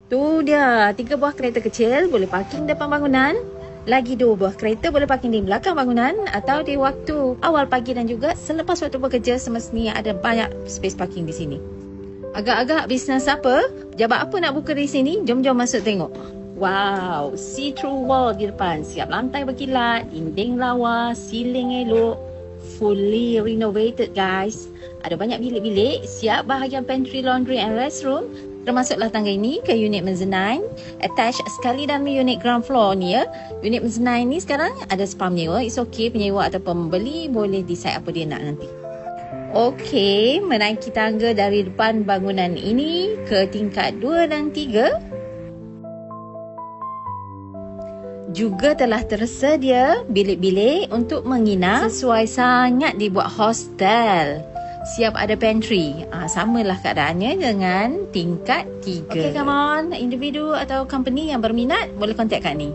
Tu dia, 3 buah kereta kecil boleh parking depan bangunan. Lagi 2 buah kereta boleh parking di belakang bangunan atau di waktu awal pagi dan juga selepas waktu bekerja, semestinya ada banyak space parking di sini. Agak-agak bisnes apa? Pejabat apa nak buka di sini? Jom-jom masuk tengok. Wow, see-through wall di depan. Siap lantai berkilat, dinding lawa, ceiling elok. Fully renovated guys. Ada banyak bilik-bilik, siap bahagian pantry, laundry and restroom. Termasuklah tangga ini ke unit mezzanine. Attach sekali dalam unit ground floor ni ya. Unit mezzanine ni sekarang ada spa menyewa. It's okay, penyewa atau pembeli boleh decide apa dia nak nanti. Okey, menaiki tangga dari depan bangunan ini ke tingkat 2 dan 3. Juga telah tersedia bilik-bilik untuk menginap. Sesuai sangat dibuat hostel. Siap ada pantry. Samalah keadaannya dengan tingkat 3. Okay, come on. Individu atau company yang berminat boleh contact kat ni.